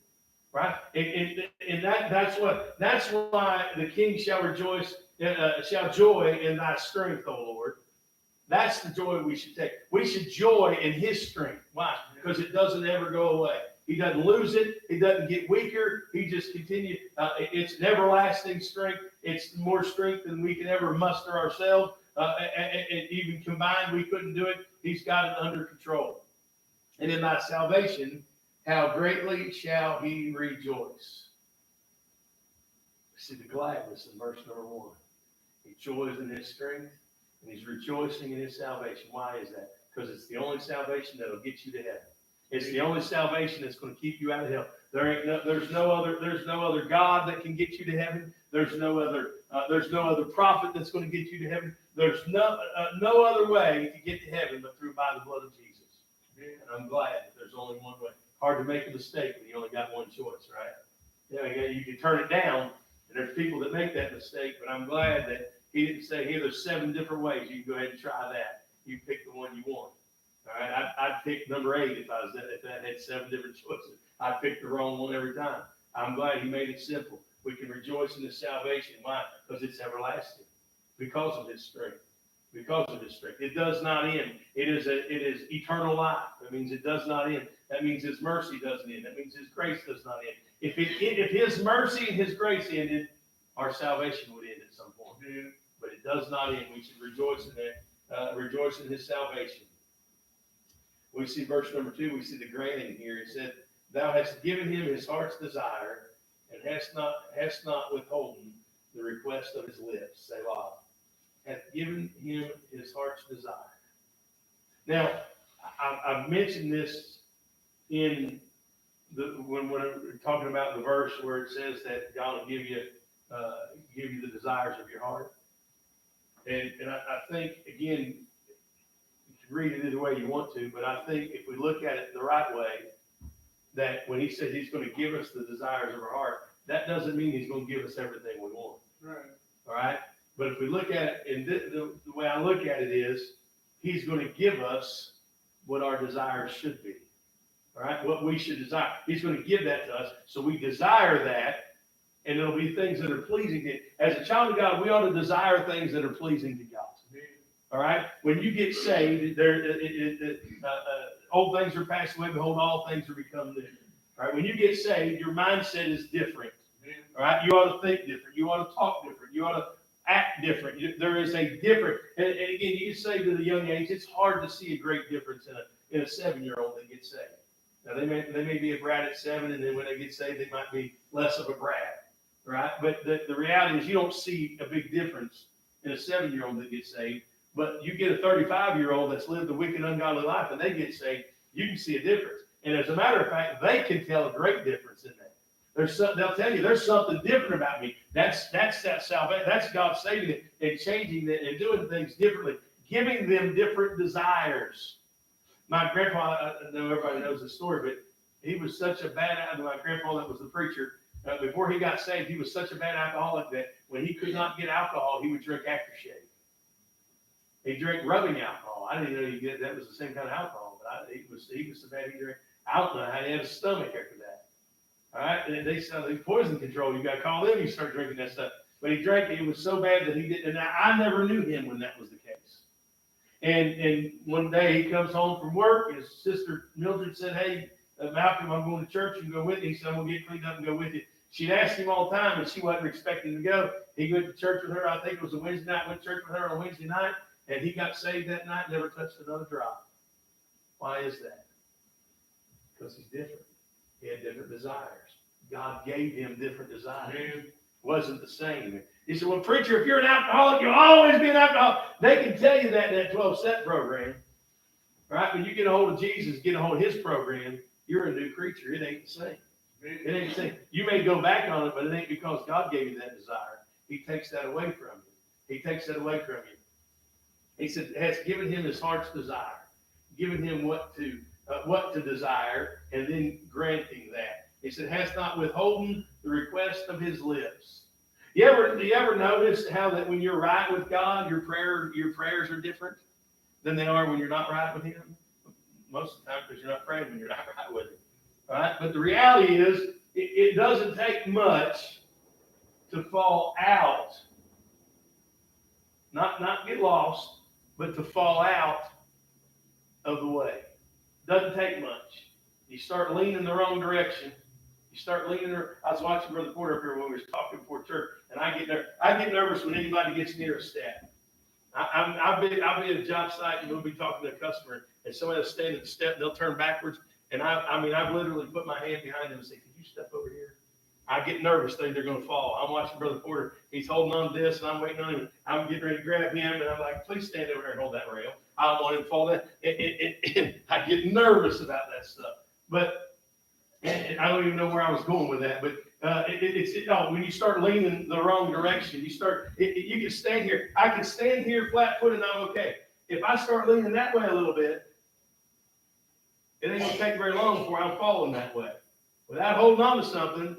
right? And that's why the King shall rejoice, shall joy in Thy strength, O Lord. That's the joy we should take. We should joy in His strength. Why? Because it doesn't ever go away. He doesn't lose it. He doesn't get weaker. He just continues. It's an everlasting strength. It's more strength than we can ever muster ourselves. And even combined, we couldn't do it. He's got it under control. And in Thy salvation, how greatly shall He rejoice. See the gladness in verse number 1. He joys in His strength, and He's rejoicing in His salvation. Why is that? Because it's the only salvation that'll get you to heaven. It's the only salvation that's going to keep you out of hell. There's no other God that can get you to heaven. There's no other prophet that's going to get you to heaven. There's no other way to get to heaven but by the blood of Jesus. And I'm glad that there's only one way. Hard to make a mistake when you only got one choice, right? Yeah, you can turn it down, and there's people that make that mistake. But I'm glad that He didn't say, "Here, there's 7 different ways. You can go ahead and try that. You pick the one you want." All right, I'd pick number 8 if that had 7 different choices. I'd pick the wrong one every time. I'm glad He made it simple. We can rejoice in His salvation. Why? Because it's everlasting. Because of His strength. Because of His strength. It does not end. It is eternal life. That means it does not end. That means His mercy doesn't end. That means His grace does not end. If His mercy and His grace ended, our salvation would end at some point. But it does not end. We should rejoice in that. Rejoice in His salvation. We see verse number 2, we see the granting here. It said, Thou hast given him his heart's desire, and hast not withholden the request of his lips. Selah. Hath given him his heart's desire. Now, I've mentioned this when we're talking about the verse where it says that God will give you the desires of your heart. And I think, again, read it either way you want to, but I think if we look at it the right way, that when He said He's going to give us the desires of our heart, that doesn't mean He's going to give us everything we want. Right. All right? But if we look at it, and the way I look at it is, he's going to give us what our desires should be. All right, what we should desire. He's going to give that to us, so we desire that, and it'll be things that are pleasing to him. As a child of God, we ought to desire things that are pleasing to God. All right, when you get saved, old things are passed away. Behold, all things are become new. All right, when you get saved, your mindset is different. All right, you ought to think different. You ought to talk different. You ought to act different. There is a different, and again, you get saved at a young age. It's hard to see a great difference in a 7-year-old that gets saved. Now they may be a brat at 7, and then when they get saved, they might be less of a brat, right? But the reality is, you don't see a big difference in a 7-year-old that gets saved. But you get a 35-year-old that's lived a wicked, ungodly life, and they get saved, you can see a difference. And as a matter of fact, they can tell a great difference in that. They'll tell you, there's something different about me. That's that salvation. That's God saving it and changing it and doing things differently, giving them different desires. My grandpa, I know everybody knows the story, but he was such a bad, my grandpa that was the preacher, before he got saved, he was such a bad alcoholic that when he could not get alcohol, he would drink aftershave. He drank rubbing alcohol. I didn't know that was the same kind of alcohol, but he was so bad he drank. I don't know how he had a stomach after that. All right, and they said poison control. You got to call them. You start drinking that stuff. But he drank it. It was so bad that he didn't. And I never knew him when that was the case. And one day he comes home from work. His sister Mildred said, "Hey, Malcolm, I'm going to church and go with you." He said, "I'm going to get cleaned up and go with you." She'd asked him all the time, and she wasn't expecting to go. He went to church with her. I think it was a Wednesday night. Went to church with her on a Wednesday night. And he got saved that night, never touched another drop. Why is that? Because he's different. He had different desires. God gave him different desires. It wasn't the same. He said, "Well, preacher, if you're an alcoholic, you'll always be an alcoholic." They can tell you that in that 12-step program. Right? When you get a hold of Jesus, get a hold of his program, you're a new creature. It ain't the same. It ain't the same. You may go back on it, but it ain't because God gave you that desire. He takes that away from you. He takes that away from you. He said, has given him his heart's desire, given him what to desire, and then granting that. He said, has not withholden the request of his lips. Do you ever notice how that when you're right with God, your prayers are different than they are when you're not right with him? Most of the time, because you're not praying when you're not right with him. All right? But the reality is, it doesn't take much to fall out, not get lost, but to fall out of the way. Doesn't take much. You start leaning the wrong direction. I was watching Brother Porter up here when we were talking before church, and I get nervous when anybody gets near a step. I'll be at a job site, and we'll be talking to a customer, and somebody will stand at the step, and they'll turn backwards, and I've literally put my hand behind them and say, "Could you step over here?" I get nervous, think they're going to fall. I'm watching Brother Porter. He's holding on to this, and I'm waiting on him. I'm getting ready to grab him, and I'm like, "Please stand over here and hold that rail. I don't want him to fall down." I get nervous about that stuff. But and I don't even know where I was going with that. But when you start leaning the wrong direction, you can stand here. I can stand here flat-footed, and I'm okay. If I start leaning that way a little bit, it ain't going to take very long before I'm falling that way. Without holding on to something,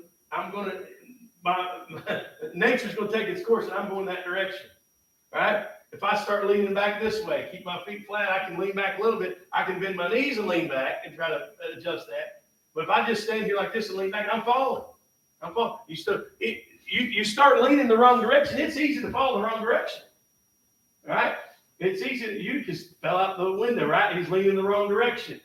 nature's going to take its course, and I'm going that direction, right? If I start leaning back this way, keep my feet flat, I can lean back a little bit. I can bend my knees and lean back and try to adjust that. But if I just stand here like this and lean back, I'm falling. You start leaning the wrong direction, it's easy to fall in the wrong direction, right? It's easy. You just fell out the window, right? He's leaning the wrong direction.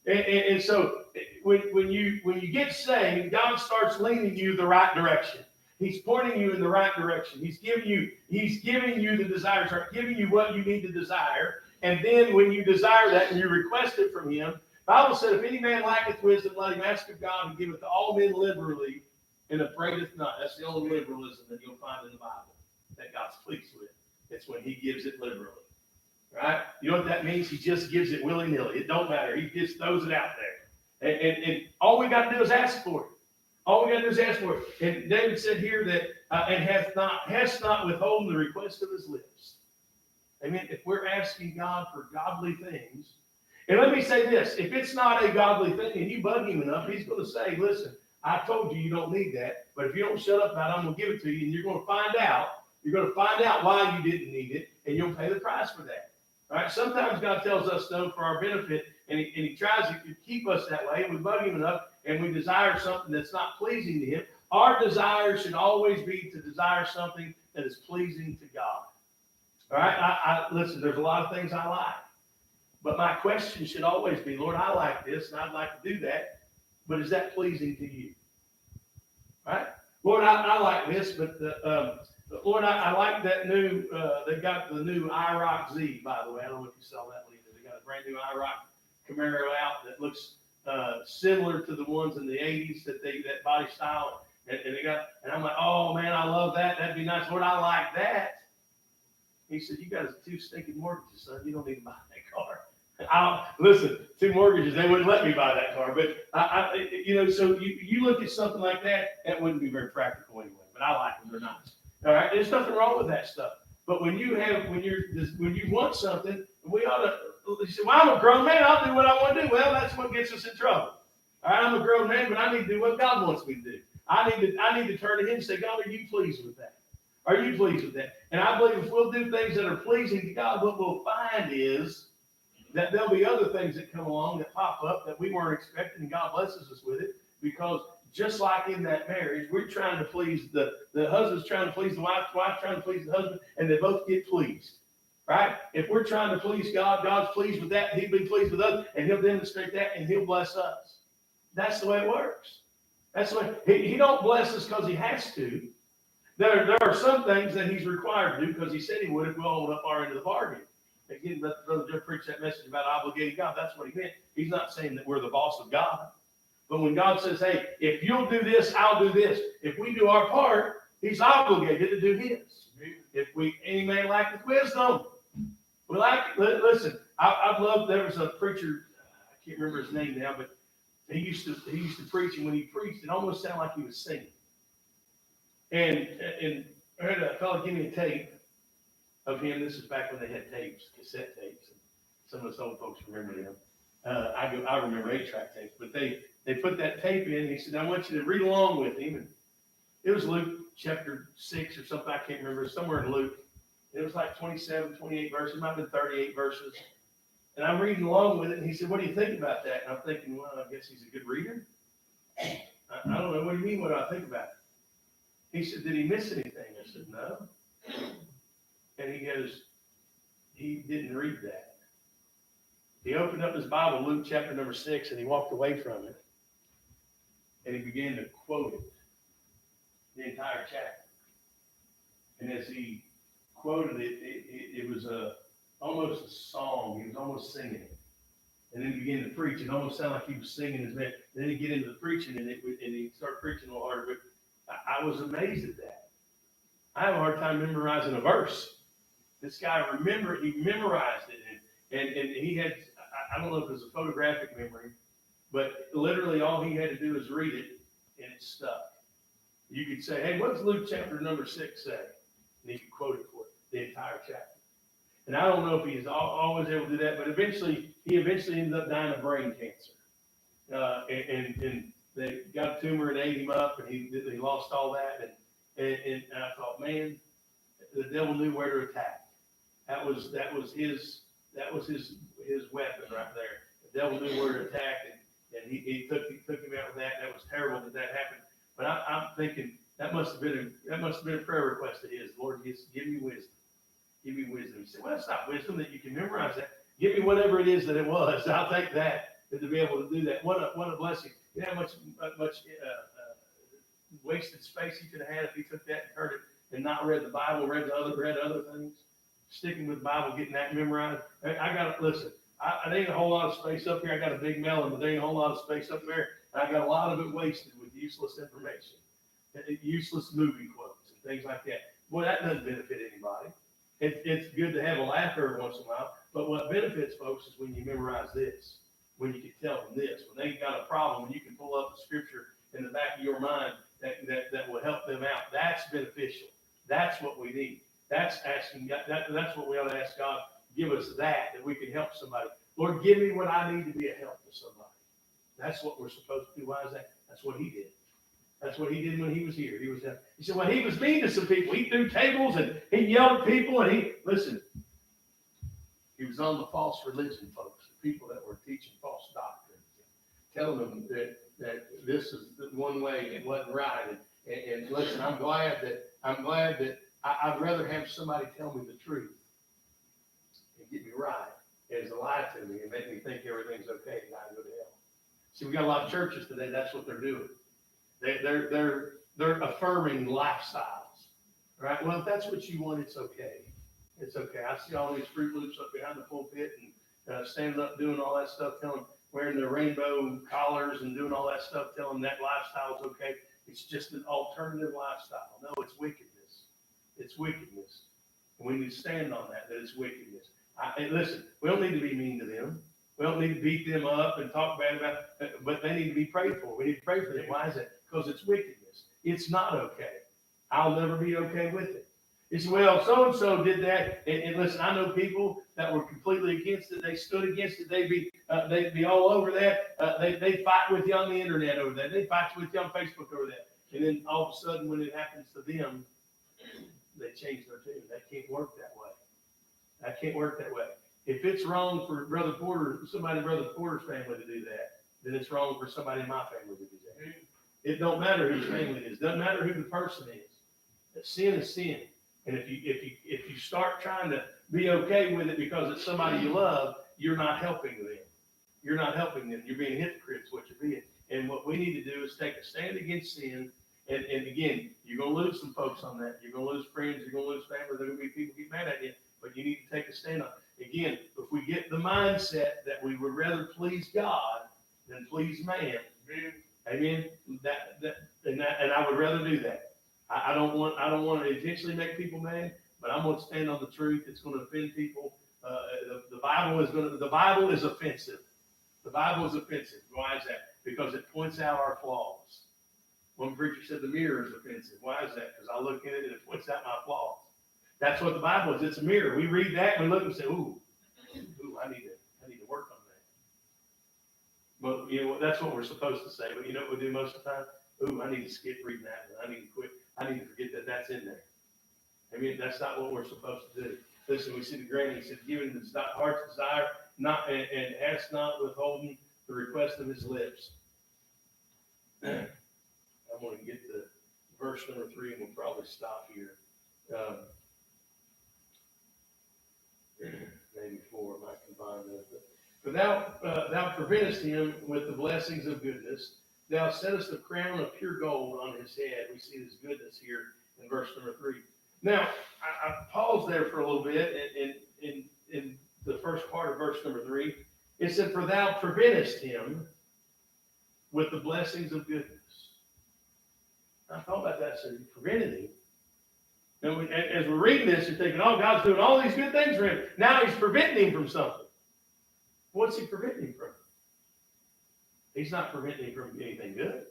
And so when you get saved, God starts leaning you the right direction. He's pointing you in the right direction. He's giving you the desire, giving you what you need to desire. And then when you desire that and you request it from him, the Bible said, "If any man lacketh wisdom, let him ask of God, and giveth to all men liberally, and upbraideth not." That's the only liberalism that you'll find in the Bible that God's pleased with. It's when he gives it liberally. Right? You know what that means? He just gives it willy-nilly. It don't matter. He just throws it out there. And all we got to do is ask for it. All we got to do is ask for it. And David said here that, and hast not withholden the request of his lips. Amen. If we're asking God for godly things, and let me say this, if it's not a godly thing and you bug him enough, he's going to say, "Listen, I told you don't need that, but if you don't shut up about it, I'm going to give it to you, and you're going to find out You're going to find out why you didn't need it, and you'll pay the price for that. All right? Sometimes God tells us no for our benefit, and he tries to keep us that way. We bug him enough, and we desire something that's not pleasing to him. Our desire should always be to desire something that is pleasing to God. All right? Listen, there's a lot of things I like. But my question should always be, Lord, I like this, and I'd like to do that, but is that pleasing to you? All right? Lord, I like this, but Lord, I like that new, they got the new IROC Z, by the way. I don't know if you saw that later. They got a brand new IROC Camaro out that looks similar to the ones in the 80s, that body style. And I'm like, oh man, I love that. That'd be nice. Lord, I like that. He said, you got 2 stinking mortgages, son. You don't need to buy that car. Listen, 2 mortgages, they wouldn't let me buy that car. But so you look at something like that, that wouldn't be very practical anyway. But I like them, they're nice. All right, there's nothing wrong with that stuff. But when you want something, we ought to. You say, well, I'm a grown man, I'll do what I want to do. Well, that's what gets us in trouble. All right, I'm a grown man, but I need to do what God wants me to do. I need to turn to him and say, God, are you pleased with that? Are you pleased with that? And I believe if we'll do things that are pleasing to God, what we'll find is that there'll be other things that come along that pop up that we weren't expecting, and God blesses us with it. Because just like in that marriage, we're trying to please the husband's trying to please the wife, the wife's trying to please the husband, and they both get pleased. Right? If we're trying to please God, God's pleased with that, he'll be pleased with us, and he'll demonstrate that, and he'll bless us. That's the way it works. That's the way. He don't bless us because he has to. There are some things that he's required to do because he said he would if we all went up our end of the bargain. Again, Brother Jeff preached that message about obligating God. That's what he meant. He's not saying that we're the boss of God. But when God says, hey, if you'll do this, I'll do this. If we do our part, he's obligated to do his. If any man lacketh wisdom, we like it. Listen, I've loved, there was a preacher, I can't remember his name now, but he used to preach, and when he preached, it almost sounded like he was singing. And I heard a fellow give me a tape of him. This is back when they had tapes, cassette tapes. And some of us old folks remember them. I remember 8-track tapes, but they put that tape in, and he said, I want you to read along with him. And it was Luke chapter 6 or something, I can't remember, somewhere in Luke. It was like 27, 28 verses, it might have been 38 verses. And I'm reading along with it, and he said, what do you think about that? And I'm thinking, well, I guess he's a good reader. I don't know, what do you mean, what do I think about it? He said, did he miss anything? I said, no. And he goes, he didn't read that. He opened up his Bible, Luke chapter number 6, and he walked away from it. And he began to quote it, the entire chapter. And as he quoted it, it was almost a song. He was almost singing it. And then he began to preach. It almost sounded like he was singing his man. Then he'd get into the preaching, and he'd start preaching a little harder. But I was amazed at that. I have a hard time memorizing a verse. This guy he memorized it. And he had, I don't know if it was a photographic memory, but literally all he had to do was read it, and it stuck. You could say, hey, what's Luke chapter number 6 say? And he could quote it for the entire chapter. And I don't know if he's always able to do that, but he eventually ended up dying of brain cancer. And they got a tumor and ate him up, and he lost all that. And I thought, man, the devil knew where to attack. That was his weapon right there. The devil knew where to attack, and he took him out with that. That was terrible that happened. But I'm thinking that must have been a prayer request of his. Lord, just give me wisdom. Give me wisdom. He said, well, it's not wisdom that you can memorize that. Give me whatever it is that it was. I'll take that, to be able to do that. What a blessing. You know how much wasted space he could have had if he took that and heard it and not read the Bible, read other things. Sticking with the Bible, getting that memorized. I got to listen. There ain't a whole lot of space up here. I got a big melon, but there ain't a whole lot of space up there. And I got a lot of it wasted with useless information, useless movie quotes and things like that. Boy, that doesn't benefit anybody. It's good to have a laugh every once in a while, but what benefits folks is when you memorize this, when you can tell them this, when they got a problem, when you can pull up the scripture in the back of your mind that will help them out. That's beneficial. That's what we need. That's asking God. That's what we ought to ask God. Give us that we can help somebody. Lord, give me what I need to be a help to somebody. That's what we're supposed to do. Why is that? That's what he did. That's what he did when he was here. He said, well, he was mean to some people. He threw tables and he yelled at people and listen, he was on the false religion, folks, the people that were teaching false doctrines, telling them that this is the one way and wasn't right. And listen, I'm glad that I'd rather have somebody tell me the truth and get me right as to lie to me and make me think everything's okay and I go to hell. See, we got a lot of churches today. That's what they're doing. They're affirming lifestyles, right? Well, if that's what you want, it's okay. It's okay. I see all these Fruit Loops up behind the pulpit and standing up doing all that stuff, wearing their rainbow collars and doing all that stuff, telling that lifestyle is okay. It's just an alternative lifestyle. No, it's wickedness. It's wickedness. And we need to stand on that it's wickedness. And listen, we don't need to be mean to them. We don't need to beat them up and talk bad about it, but they need to be prayed for. We need to pray for them. Why is that? Because it's wickedness. It's not okay. I'll never be okay with it. It's, well, so-and-so did that. And listen, I know people that were completely against it. They stood against it. They'd be all over that. They'd fight with you on the internet over that. They'd fight with you on Facebook over that. And then all of a sudden, when it happens to them, they change their tune. That can't work that way. That can't work that way. If it's wrong for Brother Porter, somebody in Brother Porter's family to do that, then it's wrong for somebody in my family to do that. It don't matter whose family it is. Doesn't matter who the person is. Sin is sin. And if you start trying to be okay with it because it's somebody you love, you're not helping them. You're not helping them. You're being hypocrites, what you're being. And what we need to do is take a stand against sin. And again, you're going to lose some folks on that. You're going to lose friends. You're going to lose family. There will be people get mad at you. But you need to take a stand on it. Again, if we get the mindset that we would rather please God than please man, amen. And I would rather do that. I don't want to intentionally make people mad, but I'm going to stand on the truth. It's going to offend people. The Bible is offensive. The Bible is offensive. Why is that? Because it points out our flaws. One preacher said the mirror is offensive. Why is that? Because I look in it and it points out my flaws. That's what the Bible is. It's a mirror. We read that and we look and say, ooh, I need to work on that. But you know, that's what we're supposed to say. But you know what we do most of the time? Ooh, I need to skip reading that one. I need to quit. I need to forget that that's in there. I mean, that's not what we're supposed to do. Listen, we see the granny. He said, giving his heart's desire, and ask not withholding the request of his lips. I'm going to get to verse number 3, and we'll probably stop here. Maybe 4, I might combine that. But thou preventest him with the blessings of goodness. Thou settest a crown of pure gold on his head. We see this goodness here in verse number 3. Now, I paused there for a little bit in the first part of verse number 3. It said, for thou preventest him with the blessings of goodness. I thought about that. So you prevented him. Now, as we're reading this, you're thinking, oh, God's doing all these good things for him. Now he's preventing him from something. What's he preventing him from? He's not preventing him from anything good.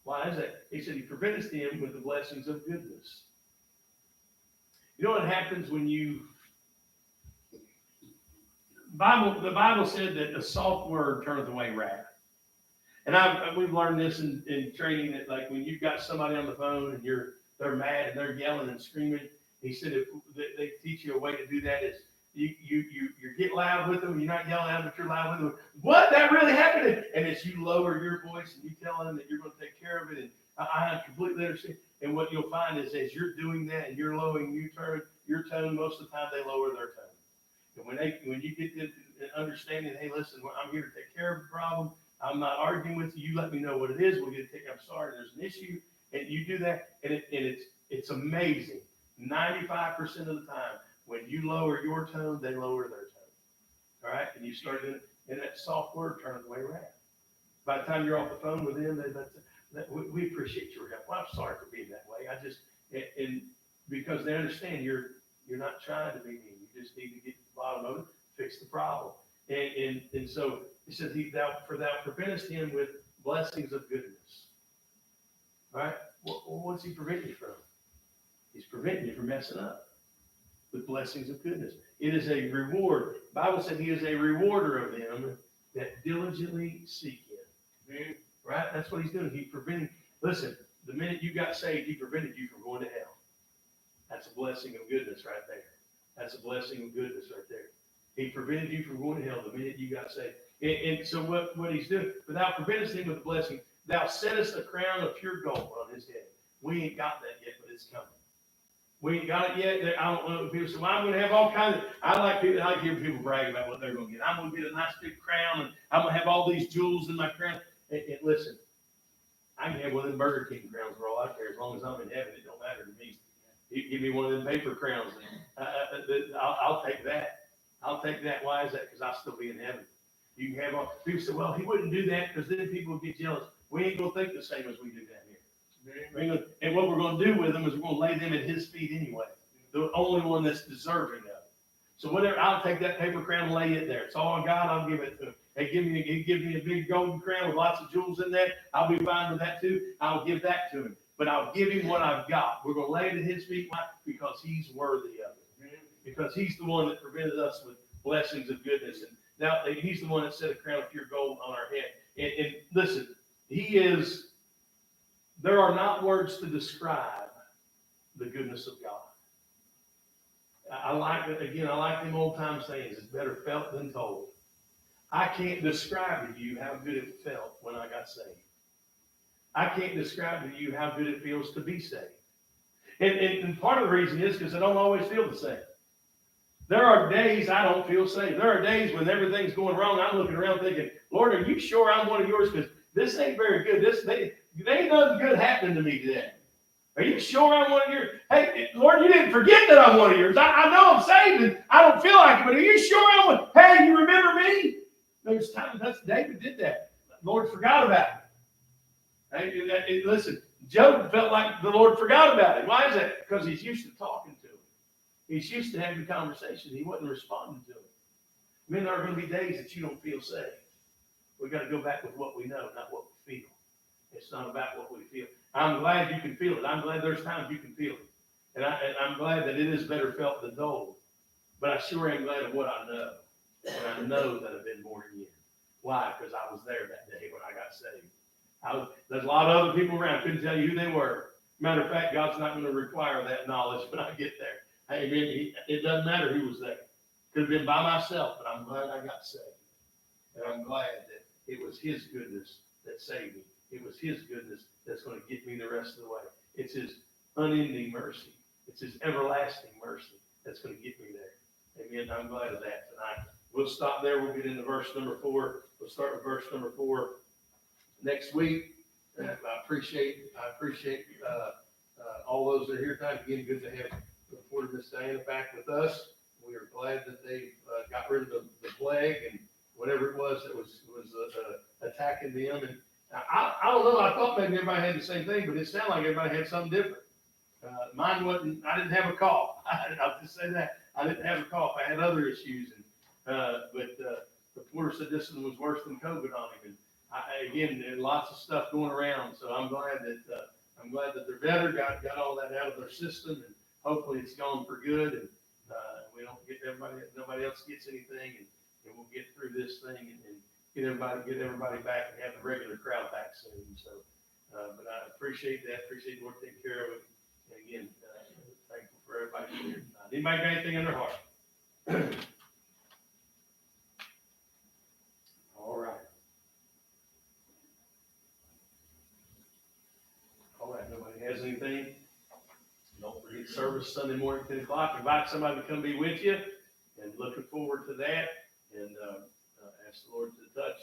Why is that? He said he preventeth him with the blessings of goodness. You know what happens when you... The Bible said that a soft word turneth away wrath. And we've learned this in training, that like when you've got somebody on the phone and they're mad and they're yelling and screaming, he said if they teach you a way to do that is you get loud with them. You're not yelling at them, but you're loud with them. What? That really happened? And it's you lower your voice and you tell them that you're going to take care of it. And I completely understand. And what you'll find is as you're doing that and you're lowering your tone, most of the time they lower their tone. And when you get the understanding, hey, listen, I'm here to take care of the problem. I'm not arguing with you. You let me know what it is. We'll get to take. I'm sorry, there's an issue. And you do that, and it's amazing. 95% of the time, when you lower your tone, they lower their tone. All right? And you start doing it, and that soft word turns away wrath. By the time you're off the phone with them, we appreciate your help. Well, I'm sorry for being that way. And because they understand you're not trying to be mean. You just need to get to the bottom of it, fix the problem. And so he said, for thou preventest him with blessings of goodness. All right? What's he preventing you from? He's preventing you from messing up with blessings of goodness. It is a reward. The Bible said he is a rewarder of them that diligently seek him. Right? That's what he's doing. He's preventing. Listen, the minute you got saved, he prevented you from going to hell. That's a blessing of goodness right there. That's a blessing of goodness right there. He prevented you from going to hell the minute you got saved. And so what he's doing, without preventing him with a blessing, thou settest a crown of pure gold on his head. We ain't got that yet, but it's coming. We ain't got it yet. I don't know if people say, well, I'm going to have all kinds of, I like hearing people brag about what they're going to get. I'm going to get a nice big crown, and I'm going to have all these jewels in my crown. And listen, I can have one of them Burger King crowns for all I care. As long as I'm in heaven, it don't matter to me. You give me one of them paper crowns, and I'll take that. I'll take that. Why is that? Because I'll still be in heaven. You can have all, people say, well, he wouldn't do that because then people would get jealous. We ain't going to think the same as we do down here. And what we're going to do with them is we're going to lay them at his feet anyway. The only one that's deserving of it. So whatever, I'll take that paper crown and lay it there. It's all I got. I'll give it to him. He give me a big golden crown with lots of jewels in there. I'll be fine with that too. I'll give that to him. But I'll give him what I've got. We're going to lay it at his feet. Why? Because he's worthy of it. Because he's the one that prevented us with blessings of goodness. And now he's the one that set a crown of pure gold on our head. And listen, there are not words to describe the goodness of God. I like them old time sayings. It's better felt than told. I can't describe to you how good it felt when I got saved. I can't describe to you how good it feels to be saved. And part of the reason is because I don't always feel the same. There are days I don't feel saved. There are days when everything's going wrong. I'm looking around thinking, Lord, are you sure I'm one of yours? Because this ain't very good. There ain't nothing good happening to me today. Are you sure I'm one of yours? Hey, Lord, you didn't forget that I'm one of yours. I know I'm saved and I don't feel like it, but are you sure I'm one? Hey, you remember me? There's times David did that. The Lord forgot about it. Hey, listen, Job felt like the Lord forgot about it. Why is that? Because he's used to talking to him. He's used to having conversations. He wasn't responding to him. I mean, there are going to be days that you don't feel saved. We've got to go back with what we know, not what we feel. It's not about what we feel. I'm glad you can feel it. I'm glad there's times you can feel it. And I'm glad that it is better felt than told. But I sure am glad of what I know. And I know that I've been born again. Why? Because I was there that day when I got saved. There's a lot of other people around. Couldn't tell you who they were. Matter of fact, God's not going to require that knowledge when I get there. Amen. It doesn't matter who was there. Could have been by myself, but I'm glad I got saved. And I'm glad that it was his goodness that saved me. It was his goodness that's going to get me the rest of the way. It's his unending mercy. It's his everlasting mercy that's going to get me there. Amen. I'm glad of that tonight. We'll stop there. We'll get into verse number 4. We'll start with verse number 4 next week. I appreciate all those that are here tonight. Again, good to have reported Miss Diana back with us. We are glad that they got rid of the plague and whatever it was that was attacking them. And I don't know. I thought maybe everybody had the same thing, but it sounded like everybody had something different. Mine wasn't. I didn't have a cough. I'll just say that I didn't have a cough. I had other issues, but the reporter said this one was worse than COVID on him. And again, there's lots of stuff going around. So I'm glad that they're better. Got all that out of their system, and hopefully it's gone for good. And we don't get nobody else gets anything, and we'll get through this thing and get everybody back and have the regular crowd back soon. So, but I appreciate that. Appreciate the Lord taking care of it. And again, thankful for everybody here tonight. Anybody got anything in their heart? All right. All right. Nobody has anything. Don't forget service Sunday morning, 10 o'clock. Invite somebody to come be with you, and looking forward to that. And ask the Lord to touch